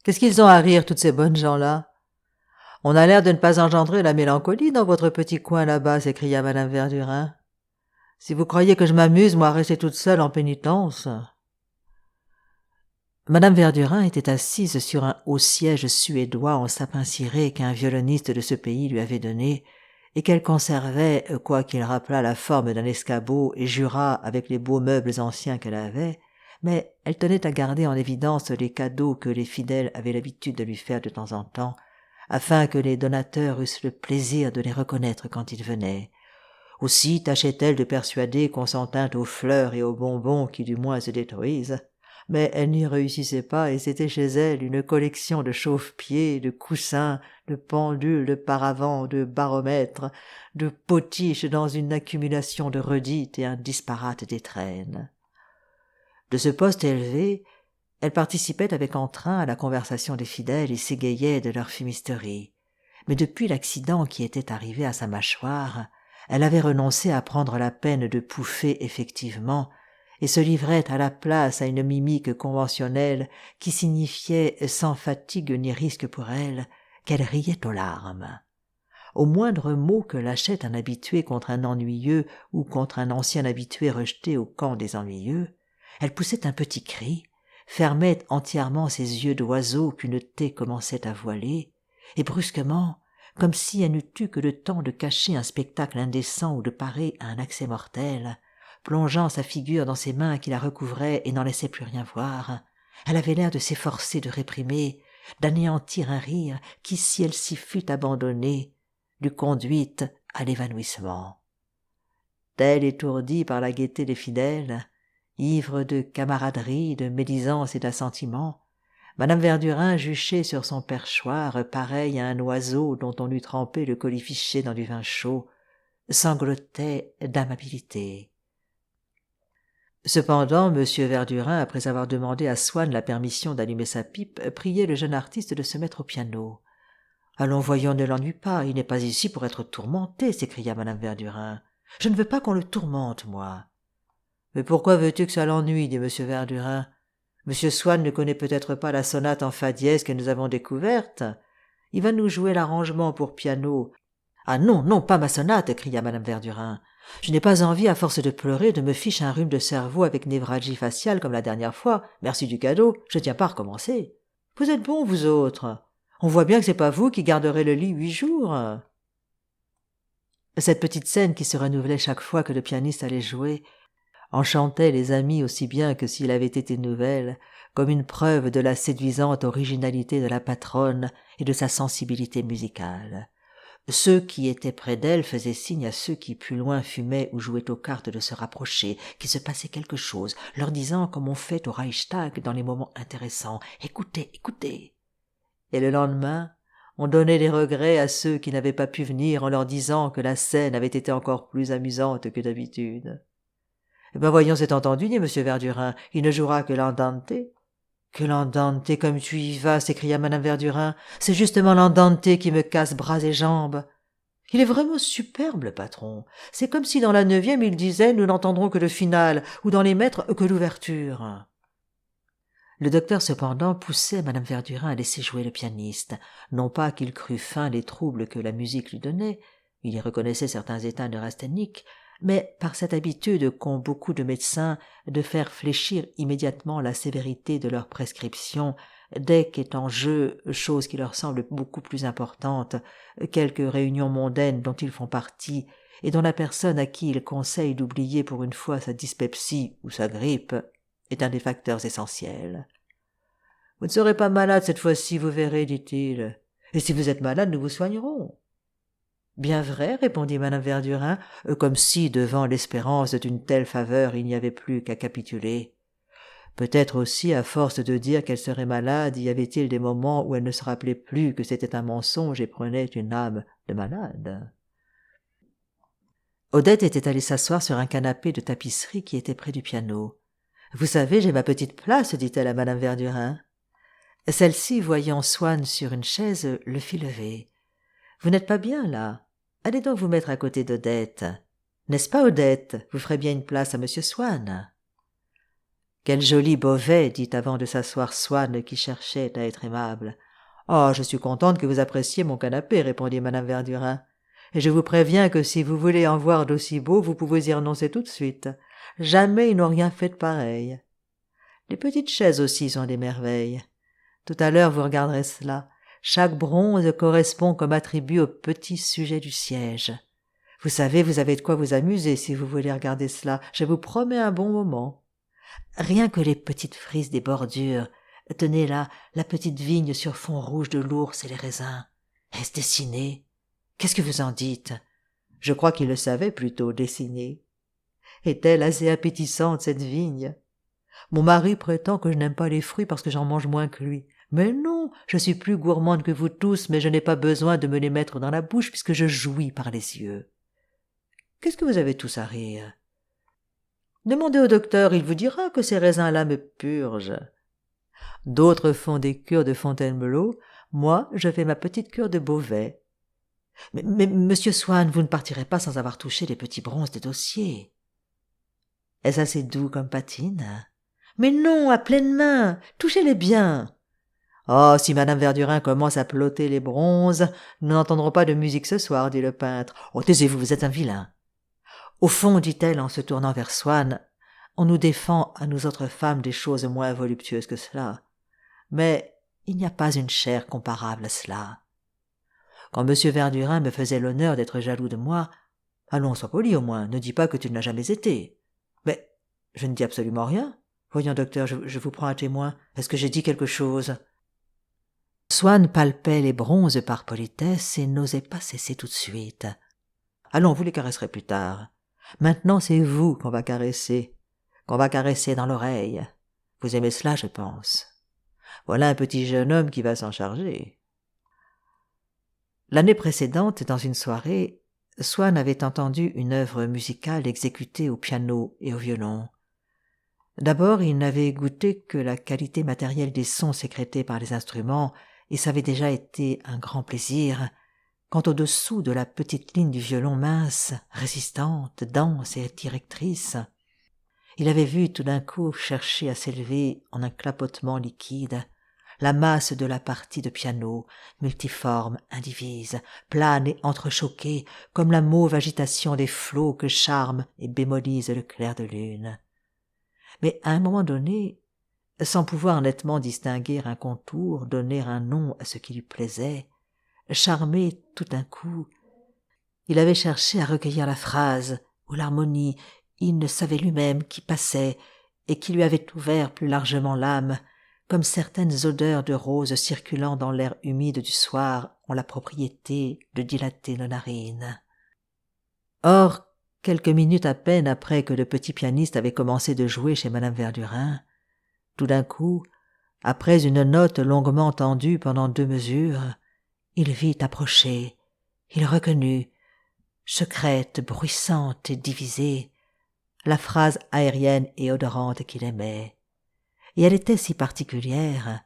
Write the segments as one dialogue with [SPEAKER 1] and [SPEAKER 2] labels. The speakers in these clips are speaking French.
[SPEAKER 1] Qu'est-ce qu'ils ont à rire, toutes ces bonnes gens-là? On a l'air de ne pas engendrer la mélancolie dans votre petit coin là-bas, s'écria madame Verdurin. Si vous croyez que je m'amuse, moi, à rester toute seule en pénitence. Madame Verdurin était assise sur un haut siège suédois en sapin ciré qu'un violoniste de ce pays lui avait donné, et qu'elle conservait, quoiqu'il rappelât la forme d'un escabeau et jurât avec les beaux meubles anciens qu'elle avait, mais elle tenait à garder en évidence les cadeaux que les fidèles avaient l'habitude de lui faire de temps en temps, afin que les donateurs eussent le plaisir de les reconnaître quand ils venaient. Aussi tâchait-elle de persuader qu'on s'en tint aux fleurs et aux bonbons qui du moins se détruisent, mais elle n'y réussissait pas et c'était chez elle une collection de chauffe-pieds, de coussins, de pendules, de paravents, de baromètres, de potiches dans une accumulation de redites et un disparate d'étrennes. De ce poste élevé, elle participait avec entrain à la conversation des fidèles et s'égayait de leurs fumisteries. Mais depuis l'accident qui était arrivé à sa mâchoire, elle avait renoncé à prendre la peine de pouffer effectivement et se livrait à la place à une mimique conventionnelle qui signifiait, sans fatigue ni risque pour elle, qu'elle riait aux larmes. Au moindre mot que lâchait un habitué contre un ennuyeux ou contre un ancien habitué rejeté au camp des ennuyeux, elle poussait un petit cri, fermait entièrement ses yeux d'oiseau qu'une taie commençait à voiler, et brusquement, comme si elle n'eût eu que le temps de cacher un spectacle indécent ou de parer à un accès mortel, plongeant sa figure dans ses mains qui la recouvraient et n'en laissaient plus rien voir, elle avait l'air de s'efforcer de réprimer, d'anéantir un rire qui, si elle s'y fût abandonnée, l'eût conduite à l'évanouissement. Telle étourdie par la gaieté des fidèles, ivre de camaraderie, de médisance et d'assentiment, madame Verdurin, juchée sur son perchoir, pareille à un oiseau dont on eût trempé le colifichet dans du vin chaud, sanglotait d'amabilité. Cependant, M. Verdurin, après avoir demandé à Swann la permission d'allumer sa pipe, priait le jeune artiste de se mettre au piano. « Allons, voyons, ne l'ennuie pas, il n'est pas ici pour être tourmenté, » s'écria madame Verdurin. « Je ne veux pas qu'on le tourmente, moi. »« Mais pourquoi veux-tu que ça l'ennuie » dit M. Verdurin. « M. Swann ne connaît peut-être pas la sonate en fa dièse que nous avons découverte. Il va nous jouer l'arrangement pour piano. »« Ah non, non, pas ma sonate » cria madame Verdurin. « Je n'ai pas envie, à force de pleurer, de me ficher un rhume de cerveau avec névralgie faciale comme la dernière fois. Merci du cadeau, je tiens pas à recommencer. Vous êtes bons, vous autres. On voit bien que c'est pas vous qui garderez le lit 8 jours. » Cette petite scène qui se renouvelait chaque fois que le pianiste allait jouer enchantait les amis aussi bien que s'il avait été nouvelle, comme une preuve de la séduisante originalité de la patronne et de sa sensibilité musicale. Ceux qui étaient près d'elle faisaient signe à ceux qui plus loin fumaient ou jouaient aux cartes de se rapprocher, qu'il se passait quelque chose, leur disant comme on fait au Reichstag dans les moments intéressants « Écoutez, écoutez !» Et le lendemain, on donnait des regrets à ceux qui n'avaient pas pu venir en leur disant que la scène avait été encore plus amusante que d'habitude. « Eh ben voyons, c'est entendu, dit M. Verdurin, il ne jouera que l'andante. »« Que l'andante, comme tu y vas » s'écria Mme Verdurin. « C'est justement l'andante qui me casse bras et jambes. » Il est vraiment superbe, le patron. C'est comme si dans la 9e il disait « Nous n'entendrons que le final » ou dans les maîtres que l'ouverture. Le docteur, cependant, poussait Mme Verdurin à laisser jouer le pianiste, non pas qu'il crût fin les troubles que la musique lui donnait, il y reconnaissait certains états neurasthéniques, mais par cette habitude qu'ont beaucoup de médecins de faire fléchir immédiatement la sévérité de leurs prescriptions dès qu'est en jeu, chose qui leur semble beaucoup plus importante, quelque réunion mondaine dont ils font partie, et dont la personne à qui ils conseillent d'oublier pour une fois sa dyspepsie ou sa grippe est un des facteurs essentiels. « Vous ne serez pas malade cette fois-ci, vous verrez, dit-il. Et si vous êtes malade, nous vous soignerons. » « Bien vrai, » répondit madame Verdurin, comme si, devant l'espérance d'une telle faveur, il n'y avait plus qu'à capituler. Peut-être aussi, à force de dire qu'elle serait malade, y avait-il des moments où elle ne se rappelait plus que c'était un mensonge et prenait une âme de malade. Odette était allée s'asseoir sur un canapé de tapisserie qui était près du piano. « Vous savez, j'ai ma petite place, dit-elle à madame Verdurin. Celle-ci, voyant Swann sur une chaise, le fit lever. « Vous n'êtes pas bien, là. Allez donc vous mettre à côté d'Odette. N'est-ce pas, Odette? Vous ferez bien une place à monsieur Swann. » Quel joli Beauvais, dit avant de s'asseoir Swann qui cherchait à être aimable. Oh, je suis contente que vous appréciez mon canapé, répondit madame Verdurin. Et je vous préviens que si vous voulez en voir d'aussi beaux, vous pouvez y renoncer tout de suite. Jamais ils n'ont rien fait de pareil. Les petites chaises aussi sont des merveilles. Tout à l'heure, vous regarderez cela. Chaque bronze correspond comme attribut au petit sujet du siège. Vous savez, vous avez de quoi vous amuser si vous voulez regarder cela. Je vous promets un bon moment. Rien que les petites frises des bordures. Tenez là, la petite vigne sur fond rouge de l'ours et les raisins. Est-ce dessiné? Qu'est-ce que vous en dites? Je crois qu'il le savait plutôt, dessiner. Est-elle assez appétissante, cette vigne? Mon mari prétend que je n'aime pas les fruits parce que j'en mange moins que lui. Mais non, je suis plus gourmande que vous tous, mais je n'ai pas besoin de me les mettre dans la bouche puisque je jouis par les yeux. Qu'est-ce que vous avez tous à rire? Demandez au docteur, il vous dira que ces raisins-là me purgent. D'autres font des cures de Fontainebleau, moi je fais ma petite cure de Beauvais. Mais monsieur Swann, vous ne partirez pas sans avoir touché les petits bronzes des dossiers. Est-ce assez doux comme patine? Mais non, à pleine main, touchez-les bien. Oh, si madame Verdurin commence à plotter les bronzes, nous n'entendrons pas de musique ce soir, dit le peintre. Oh, taisez-vous, vous êtes un vilain. Au fond, dit-elle en se tournant vers Swann, on nous défend à nous autres femmes des choses moins voluptueuses que cela. Mais il n'y a pas une chair comparable à cela. Quand monsieur Verdurin me faisait l'honneur d'être jaloux de moi, allons, sois poli au moins, ne dis pas que tu ne l'as jamais été. Mais je ne dis absolument rien. Voyons, docteur, je vous prends à témoin. Est-ce que j'ai dit quelque chose? Swann palpait les bronzes par politesse et n'osait pas cesser tout de suite. Allons, vous les caresserez plus tard. Maintenant, c'est vous qu'on va caresser dans l'oreille. Vous aimez cela, je pense. Voilà un petit jeune homme qui va s'en charger. L'année précédente, dans une soirée, Swann avait entendu une œuvre musicale exécutée au piano et au violon. D'abord, il n'avait goûté que la qualité matérielle des sons sécrétés par les instruments, et ça avait déjà été un grand plaisir, quand au-dessous de la petite ligne du violon mince, résistante, dense et directrice, il avait vu tout d'un coup chercher à s'élever en un clapotement liquide la masse de la partie de piano, multiforme, indivise, plane et entrechoquée, comme la mauve agitation des flots que charme et bémolise le clair de lune. Mais à un moment donné, sans pouvoir nettement distinguer un contour, donner un nom à ce qui lui plaisait, charmé tout d'un coup, il avait cherché à recueillir la phrase ou l'harmonie, il ne savait lui-même qui passait et qui lui avait ouvert plus largement l'âme, comme certaines odeurs de roses circulant dans l'air humide du soir ont la propriété de dilater nos narines. Or, quelques minutes à peine après que le petit pianiste avait commencé de jouer chez madame Verdurin, tout d'un coup, après une note longuement tendue pendant 2 mesures, il vit approcher, il reconnut, secrète, bruissante et divisée, la phrase aérienne et odorante qu'il aimait. Et elle était si particulière,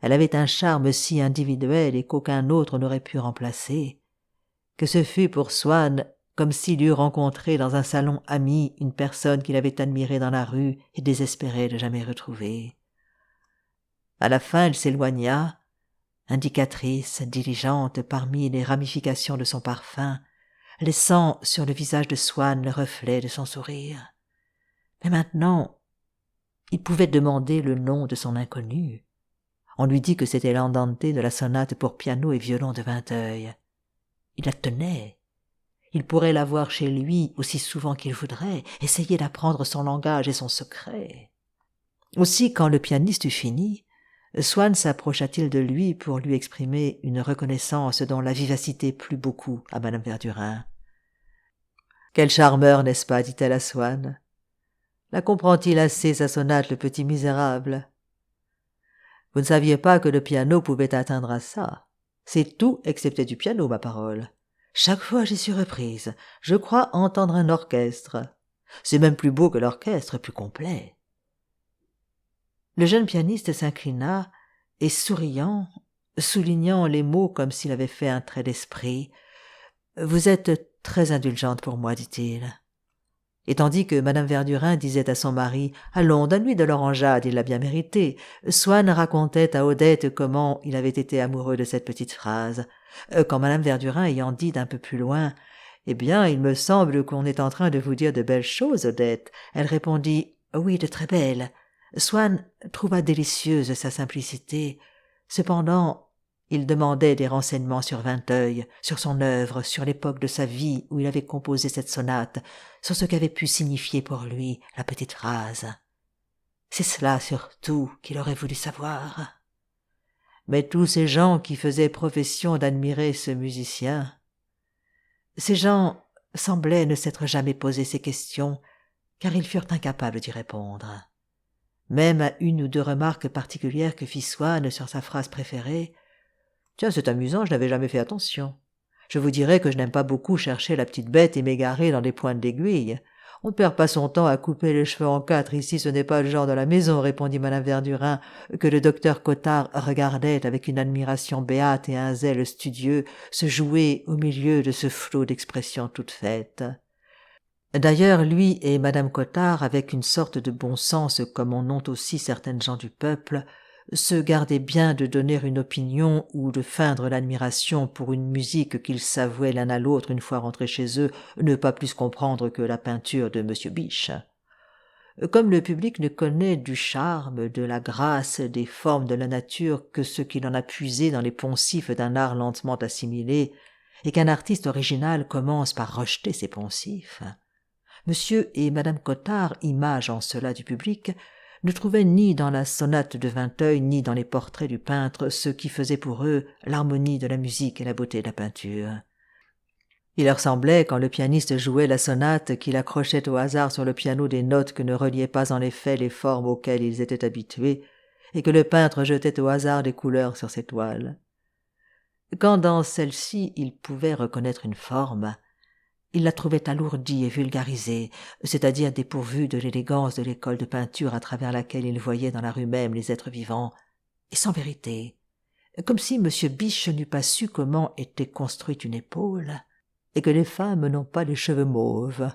[SPEAKER 1] elle avait un charme si individuel et qu'aucun autre n'aurait pu remplacer, que ce fut pour Swann comme s'il eût rencontré dans un salon ami une personne qu'il avait admirée dans la rue et désespérait de jamais retrouver. À la fin, elle s'éloigna, indicatrice, diligente parmi les ramifications de son parfum, laissant sur le visage de Swann le reflet de son sourire. Mais maintenant, il pouvait demander le nom de son inconnu. On lui dit que c'était l'andante de la sonate pour piano et violon de Vinteuil. Il la tenait. Il pourrait la voir chez lui aussi souvent qu'il voudrait, essayer d'apprendre son langage et son secret. Aussi, quand le pianiste eut fini, Swann s'approcha-t-il de lui pour lui exprimer une reconnaissance dont la vivacité plut beaucoup à madame Verdurin. « Quel charmeur, n'est-ce pas ?» dit-elle à Swann. « La comprend-il assez, sa sonate, le petit misérable ?» Vous ne saviez pas que le piano pouvait atteindre à ça. C'est tout excepté du piano, ma parole. Chaque fois j'y suis reprise, je crois entendre un orchestre. C'est même plus beau que l'orchestre, plus complet. Le jeune pianiste s'inclina et, souriant, soulignant les mots comme s'il avait fait un trait d'esprit, « Vous êtes très indulgente pour moi, dit-il. Et tandis que madame Verdurin disait à son mari « Allons, donne-lui de l'orangeade, il l'a bien mérité », Swann racontait à Odette comment il avait été amoureux de cette petite phrase. Quand madame Verdurin ayant dit d'un peu plus loin « Eh bien, il me semble qu'on est en train de vous dire de belles choses, Odette », elle répondit « Oui, de très belles ». Swann trouva délicieuse sa simplicité. Cependant, il demandait des renseignements sur Vinteuil, sur son œuvre, sur l'époque de sa vie où il avait composé cette sonate, sur ce qu'avait pu signifier pour lui la petite phrase. C'est cela surtout qu'il aurait voulu savoir. Mais tous ces gens qui faisaient profession d'admirer ce musicien, ces gens semblaient ne s'être jamais posé ces questions, car ils furent incapables d'y répondre. Même à une ou deux remarques particulières que fit Swann sur sa phrase préférée, « Tiens, c'est amusant, je n'avais jamais fait attention. Je vous dirais que je n'aime pas beaucoup chercher la petite bête et m'égarer dans des pointes d'aiguille. On ne perd pas son temps à couper les cheveux en quatre, ici ce n'est pas le genre de la maison, répondit madame Verdurin, que le docteur Cottard regardait avec une admiration béate et un zèle studieux se jouer au milieu de ce flot d'expressions toutes faites. D'ailleurs, lui et madame Cottard, avec une sorte de bon sens comme en ont aussi certaines gens du peuple, se gardaient bien de donner une opinion ou de feindre l'admiration pour une musique qu'ils s'avouaient l'un à l'autre une fois rentrés chez eux ne pas plus comprendre que la peinture de M. Biche. Comme le public ne connaît du charme, de la grâce, des formes de la nature que ce qu'il en a puisé dans les poncifs d'un art lentement assimilé, et qu'un artiste original commence par rejeter ces poncifs, Monsieur et madame Cottard, image en cela du public, ne trouvaient ni dans la sonate de Vinteuil ni dans les portraits du peintre ce qui faisait pour eux l'harmonie de la musique et la beauté de la peinture. Il leur semblait, quand le pianiste jouait la sonate, qu'il accrochait au hasard sur le piano des notes que ne reliaient pas en effet les formes auxquelles ils étaient habitués, et que le peintre jetait au hasard des couleurs sur ses toiles. Quand dans celle-ci il pouvait reconnaître une forme, il la trouvait alourdie et vulgarisée, c'est-à-dire dépourvue de l'élégance de l'école de peinture à travers laquelle il voyait dans la rue même les êtres vivants, et sans vérité, comme si M. Biche n'eût pas su comment était construite une épaule, et que les femmes n'ont pas les cheveux mauves.